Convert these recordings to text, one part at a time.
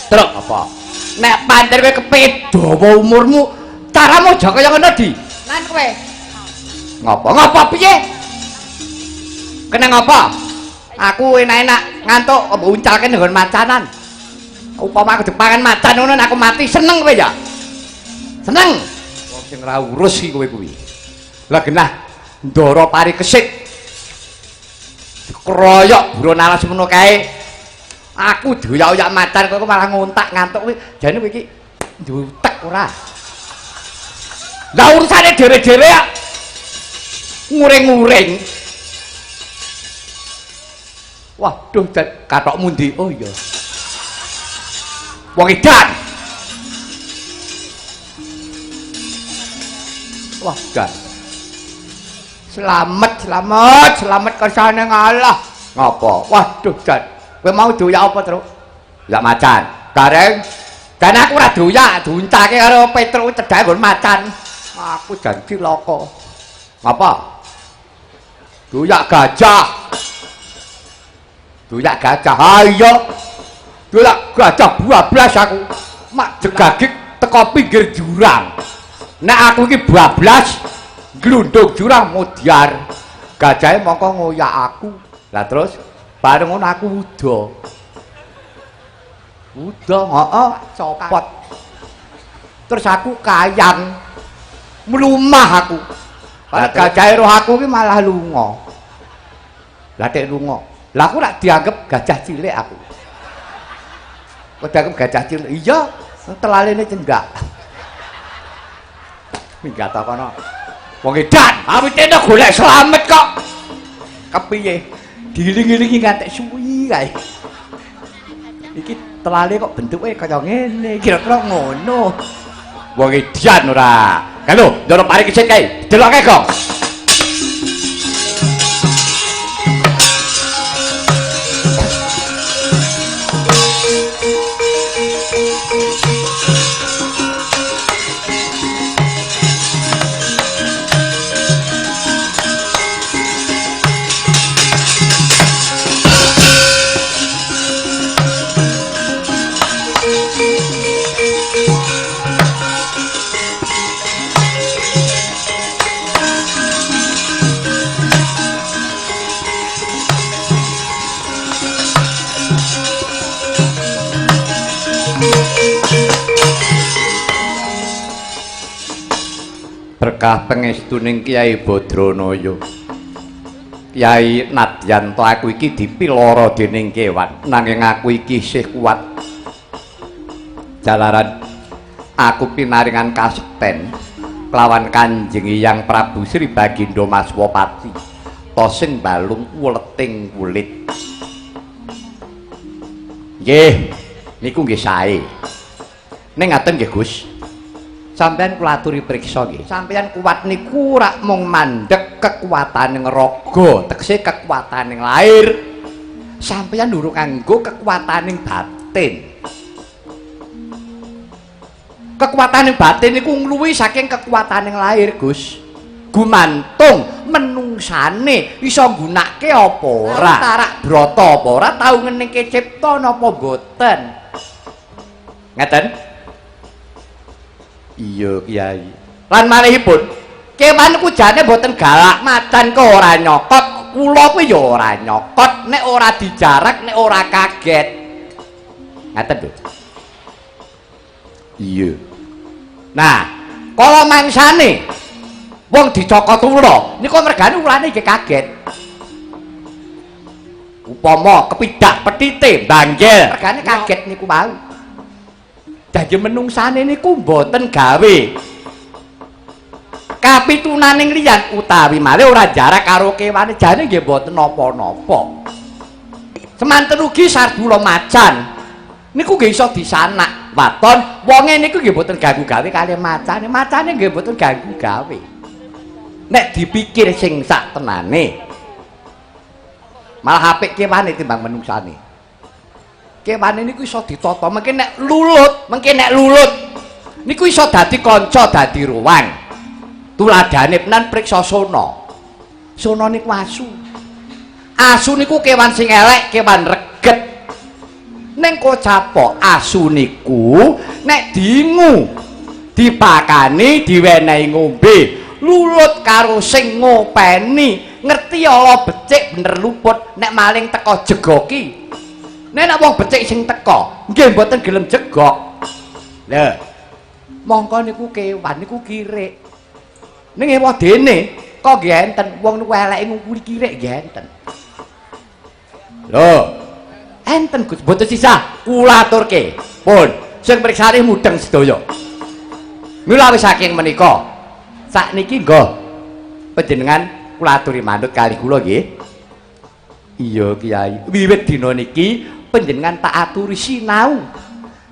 Truk apa? Nek pancen kowe kepengin dawa umurmu, caramu aja kaya ngono di. Lan kowe. Ngapa piye? Kena ngapa? Aku enak-enak ngantuk kok uncalke nggon macanan. Upama aku dipangan macan ngono aku mati seneng kowe ya. Seneng. Wong sing ora urus iki kowe kuwi. Lah genah ndara pari kesik. Dikeroyok buron alas semono kae. Aku doyak-oyak macan kok malah ngontak ngantuk kuwi. Jane kowe iki ndutek ora. Lah urusane dhewe-dhewe ya. Nguring-nguring. Waduh, kathokmu ndi? Oh iya. Wong edan. Wah, dan. Selamat kersane ngalah. Ngapa? Waduh, dan. Kowe mau doyak apa, Truk? Ya macan. Gareng. Dan aku ora doyak, diuncake karo Petruk cedhake nggon macan. Aku jan cilaka. Ngapa? Doyak gajah. Doyak gajah. Ayo. Doyak gajah 12 aku. Mak jegagik teko pinggir jurang. Nek aku iki 12 glundung jurang mudyar. Gajahe mongko ngoyak aku. Lah terus bareng ngono aku udah, heeh, copot. Terus aku kayang mlumah aku. Lah gajahe roh aku ki malah lunga. Lah tek lunga. Lah aku rak dianggep gajah cilik aku. Kok dianggep gajah cilik? Iya, telalene cendak. Minggat kono. Wong edan, awitene golek slamet kok. Kepiye? Diiling-ilingi ngantek suwi kae. Iki telale kok bentuke kaya ngene, kira-kira ngono. Wong edan ora. Kan lho, ndoro pari kesik kae. Deloke kok. berkah pengestuning Kyai Badranaya. Kyai nadyan to aku iki dipiloro dening kewan, nanging aku iki isih kuat. Jalaran aku pinaringan kasekten kelawan Kanjeng Hyang Prabu Sri Bagindo Maswapati. To sing balung kuleting kulit. Nggih, niku nggih sae. Ning ngaten nggih Gus. Sampeyan kula aturi priksa nggih. Sampeyan kuat niku rak mung mandhek kekuataning raga, tegese kekuataning lair. Sampeyan durung kanggo kekuataning batin. Kekuataning batin niku ngluwihi saking kekuataning lair, Gus. Gumantung menungsane iso nggunakake apa ora. Tarak brata apa ora tau ngeningke cipta napa boten. Ngeten? Iya Kyai. Lan malihipun kewan ku jane boten galak, macan kok ora nyokot, kula kuwi ya ora nyokot, nek ora dijarak, nek ora kaget. Ngaten lho. Iya. Nah, kala mangsane wong dicokot ula, niku mergane ulane nggih kaget. Upama kepidak petite banggel, mergane kaget niku wau. Dadi menungsane niku mboten gawe kapitunaning liyan utawi malih ora jarak karo kewane jane nggih mboten napa-napa. Semanten ugi sardula macan niku nggih iso disanak waton, wonge niku nggih mboten ganggu gawe kali macane, macane nggih mboten ganggu gawe. Nek dipikir sing sak tenane malah apik kewane timbang menungsane. Kewane niku iso ditata, mengke nek lulut niku iso dadi kanca, dadi ruwang. Tuladhane penan priksa sona. Sona niku asu. Asu niku kewan sing elek, kewan reget. Ning kocapok asu niku nek dingu dipakani diwenehi ngombe, lulut karo sing ngopeni ngerti ala becik bener luput nek maling teko jegoki. Nek wong becik sing teko nggih mboten gelem jegok. Lha mongko niku kewan niku kirik. Ning ewa dene kok nggih enten wong niku eleke ngukuri kirik nggih enten. Lho, enten Gus mboten sisah kula aturke. Pun sing priksane mudeng sedaya. Mula wis saking menika sakniki nggo panjenengan kula aturi manut kali kula nggih. Iya Kyai, wiwit dina niki panjenengan tak aturi sinau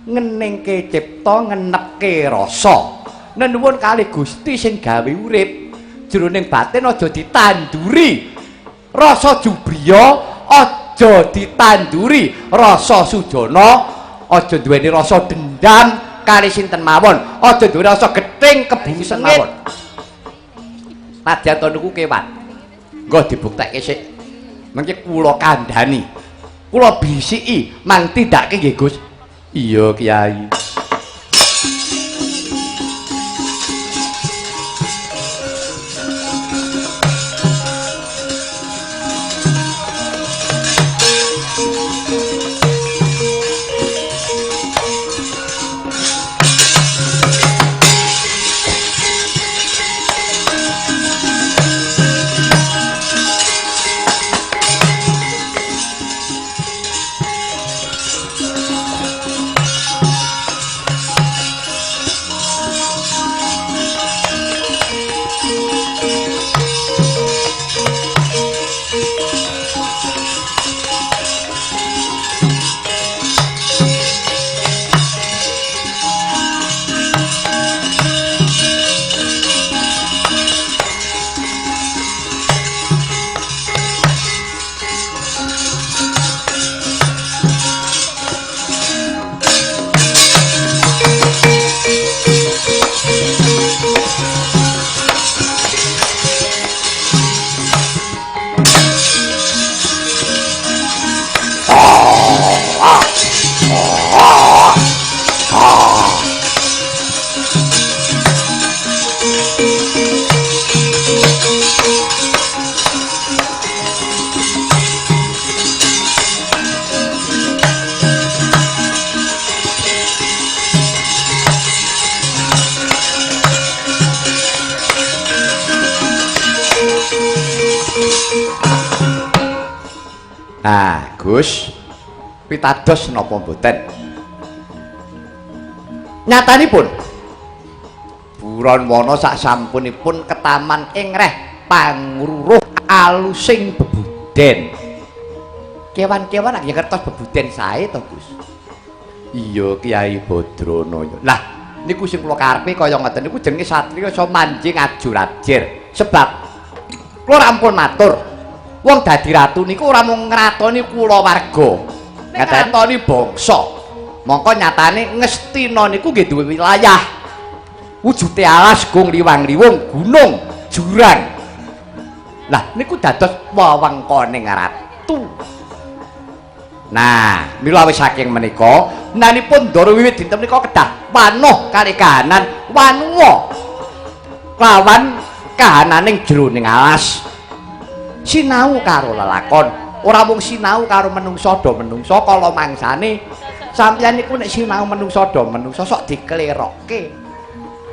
ngeningke cipta, ngenepke rasa. Nenuwun kalih Gusti sing gawe urip jroning batin aja ditanduri rasa jubriya, aja ditanduri rasa sujana, aja duweni rasa dendam kali sinten mawon, aja duwe rasa gething kebungsen mawon. Nadyan niku kewan. Nggo dibuktekke sik. Mengke kula kandhani. Kula bisiki mang tindake nggih Gus. Iya Kyai. Nah, Gus, pitados napa mboten? Nyatanipun Buron Wana sak sampunipun ketaman ing reh pangruruh alusing bebuden. Kewan-kewan ya kertos bebuden sae to, Gus. Iya, Kyai Badrana. Lah, niku sing kula karepe kaya ngoten niku jenenge satriya iso manjing ajur-ajir. Sebab kula rampun matur, wong dadi ratu niku ora mung ngratoni kulawarga, ngatoni bangsa. Mongko nyatane Ngastina niku nggih duwe wilayah. Wujude alas, gung liwang-liwung, gunung, jurang. Lah niku dados wewengkoning ratu. Nah, mila wis saking menika, menanipun Ndara wiwit dinten menika kedah wanuh kali kahanan wanuwa lawan kahananing jroning alas. Sinau karo lelakon, ora mung sinau karo menungsa do menungsa kala mangsane sampeyan niku nek sinau menungsa do menungsa sok diklerokke.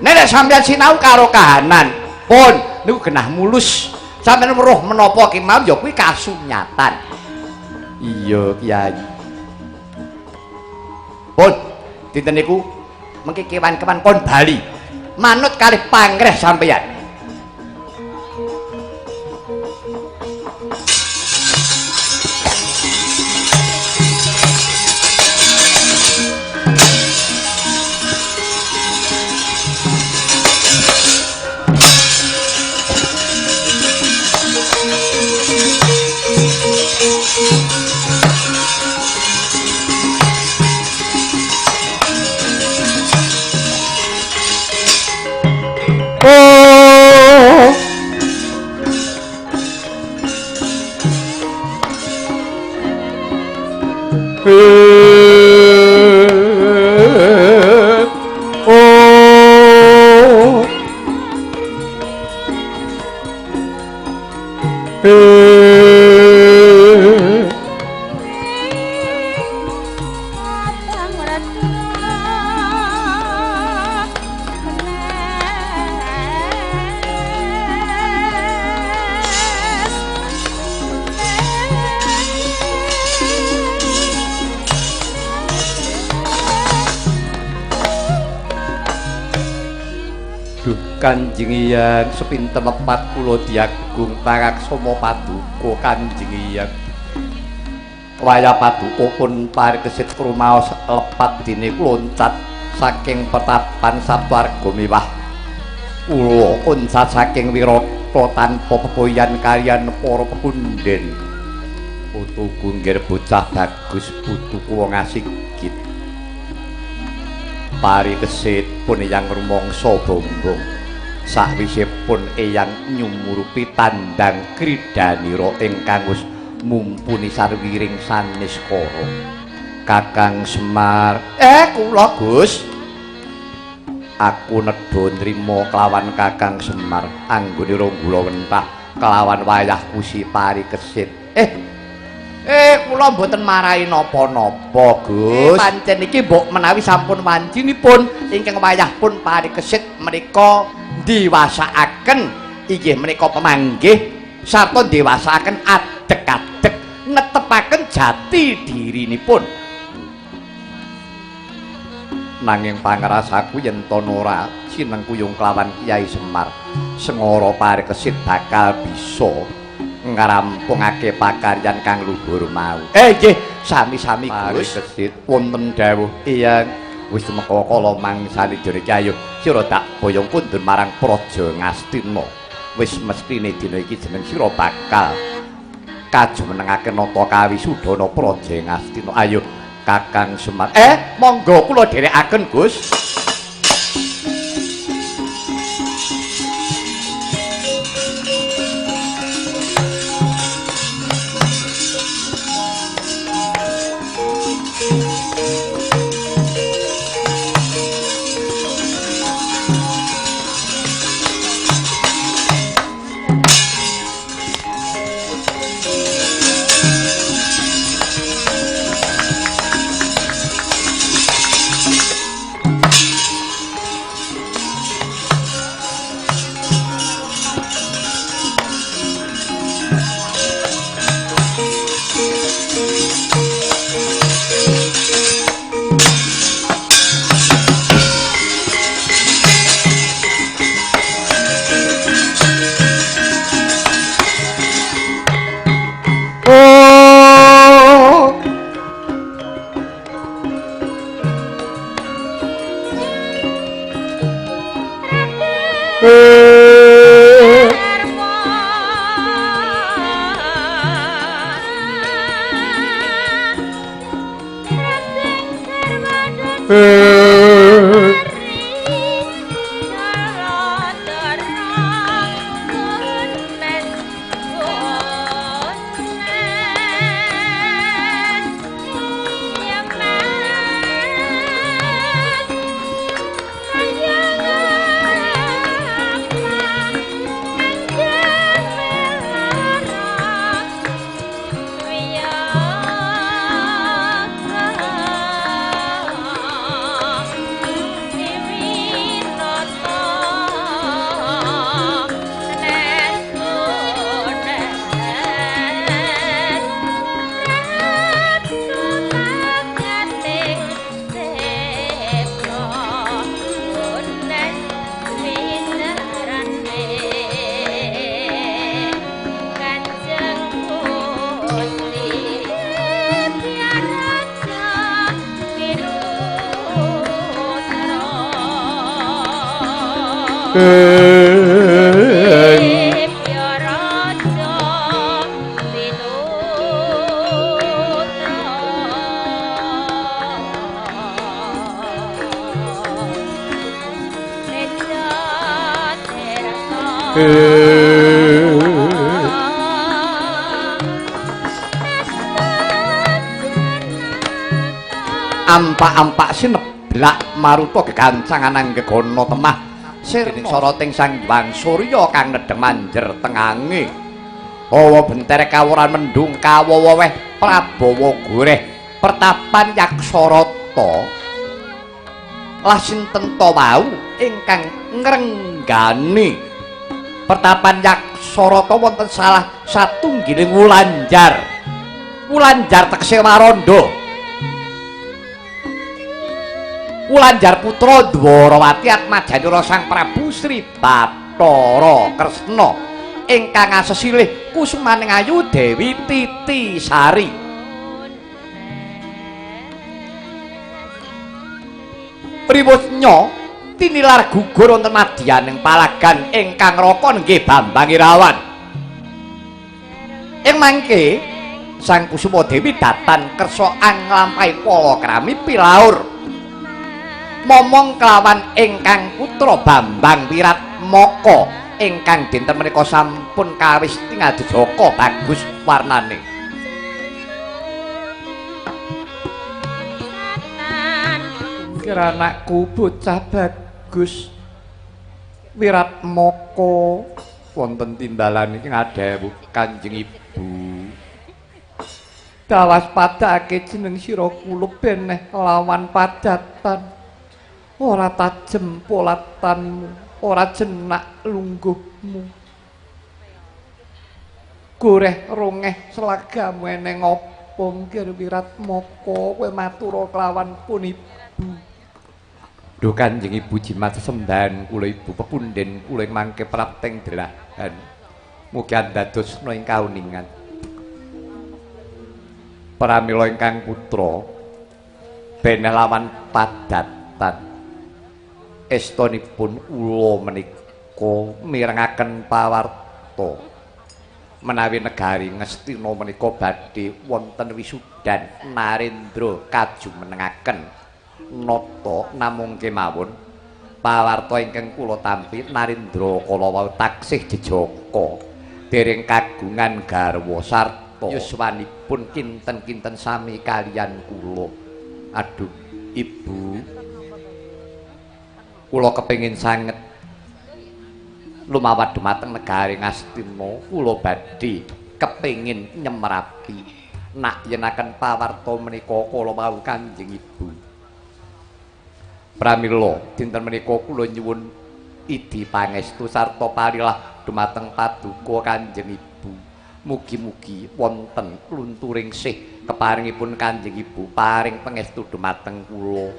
Nek sampeyan sinau karo kahanan, pun niku genah mulus. Sampeyan weruh menapa kemawon ya kuwi kasunyatan. Iya, Kyai. Pun dinten niku mengki kewan-kewan pun bali manut kalih pangreh sampeyan. Kanjeng Hyang sepinten lepat kula diagung paraksama paduka Kanjeng Hyang. Wayah paduka pun parikesit krumaos lepat dene loncat saking petapan Sapwarga miwah. Kula oncat saking wirata tanpa pepoyan kaliyan para pepunden. Putu gunggir bocah bagus putuku wong asigit. Parikesit pun yang rumangsa bombong. Sakwisipun eyang nyumurupi tandang kridanira ingkang wis mumpuni sarwiring saniskara. Kakang Semar, kula Gus. Aku nedha nrimo kelawan Kakang Semar anggone Ranggula Wentah kelawan wayah Kusi Parikesit. Kula mboten marahi napa-napa, Gus. Pancen iki mbok menawi sampun wancinipun ingkang wayah pun Parikesit menika diwasakaken inggih menika pemanggih sarta diwasakaken adeg-adeg netepaken jati dirinipun. Nanging pangrasaku yen to ora sinengkuyung kelawan Kyai Semar, Sengara Parikesit bakal bisa ngrampungake pakaryan kang luhur mau. Nggih, sami-sami Parikesit wonten dawuh Iya wis temeka kala mangsane jane Kyai sira tak boyong kundur marang Praja Ngastina. Wis mestine dina iki jeneng sira bakal kajumenengake nata kawisudana Praja Ngastina. Ayo Kakang Semar. Monggo kula dherekaken, Gus. Ampak-ampak sineblak maruta gegancangan anggegono temah sirning soroting sang Hyang Surya kang nedheng manjer tengange hawa bentere kawuran mendung kawoweh Prabawa goreh pertapan Yaksarata lah sinten to wau ingkang ngrenggani pertapan Yaksarata wonten salah satunggiling wulanjar tegese Waranda Wulanjar putra Dwarawati atmajanira Sang Prabu Sri Bathara Kresna ingkang asesilih kusumaning ayu Dewi Titisari. Priwusnya tinilar gugur wonten madyaning palagan ingkang raka nggih Bambang Irawan. Ing mangke Sang Kusuma Dewi datan kersa anglampahi palakrami pilaur momong kelawan ingkang putra Bambang Wiratmaka ingkang dinten menika sampun kawis tingadus Jaka bagus warnane. Kira anakku bocah bagus Wiratmaka wonten timbalan iki ngadhewu Kanjeng Ibu. Dawas padake jeneng sira kulup beneh lawan padatan. Ora tajem polatanmu, ora jenak lungguhmu. Goreh rongeh selagamu eneng apa nggih Wiratmaka kowe matura kelawan pun Ibu. Duh Kanjeng Ibu jimat sesembahan kula Ibu pepunden kula mangke prapteng delahan. Mugi andadosna ing kauningan. Pramila ingkang putra beneh lawan padatan. Estunipun ula menika mirengaken pawarta menawi negari Ngastina menika badhe wonten wisudan Narendra kajumenengaken nata namung kemawon pawarta ingkang kula tampi Narendra kala wau taksih jejaka dereng kagungan garwa sarta yuswanipun kinten-kinten sami kaliyan kula. Aduh Ibu, kula kepengin sanget lumawat dhumateng negari Ngastina, kula badhe kepengin nyemrapi nak yenaken pawarta menika kala wau Kanjeng Ibu. Pramila dinten menika kula nyuwun idi pangestu sarta parilah dhumateng paduka Kanjeng Ibu. Mugi-mugi wonten lunturing sih keparingipun Kanjeng Ibu paring pangestu dhumateng kula.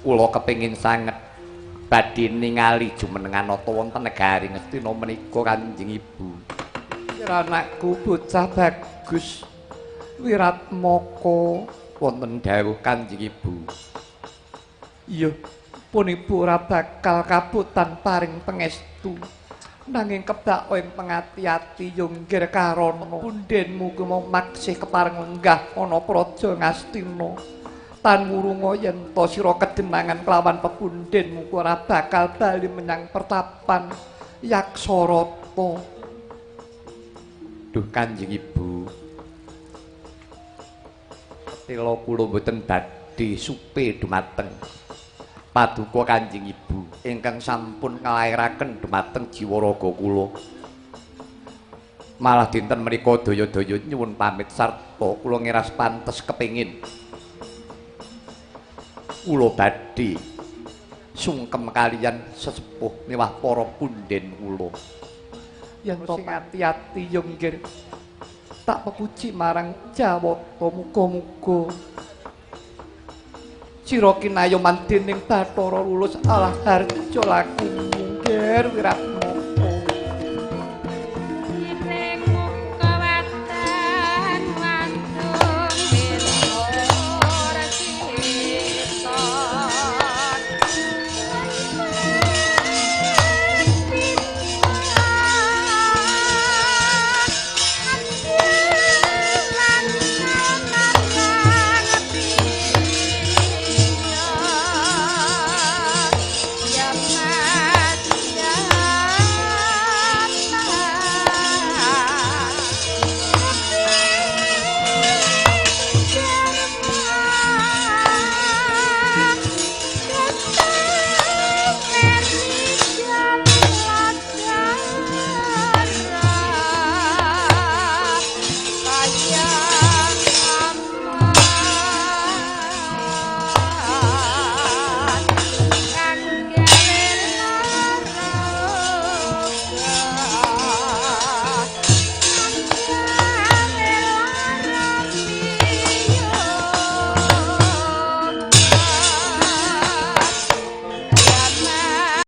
Kula kepengin sanget badhe ningali jumenengan nata wonten negari Ngastina menika Kanjeng Ibu. Kira anakku bocah bagus Wiratmaka wonten dawuh Kanjeng Ibu. Iya, pun Ibu ora bakal kabutan paring pangestu. Nanging kebak ing pengati-ati yunggir karana pundenmu kuwi maksih kepareng lenggah ana praja Ngastina. tan wurunga yen to sira kedenangan kelawan pepundhenmu ora bakal bali menyang pertapan Yaksarata. Duh Kanjeng Ibu, tela kula boten badhe supe dumateng paduka Kanjeng Ibu ingkang sampun nglairaken dumateng jiwa raga kula. Malah dinten menika daya-daya nyuwun pamit sarta kula ngeras pantes kepingin kula badhe sungkem kaliyan sesepuh miwah para punden kula. Yen to ati-ati yo nggih tak pepuji marang Jawata, muga-muga sira kinayoman dening Bathara Lulus alah harja lakumu nggih wirat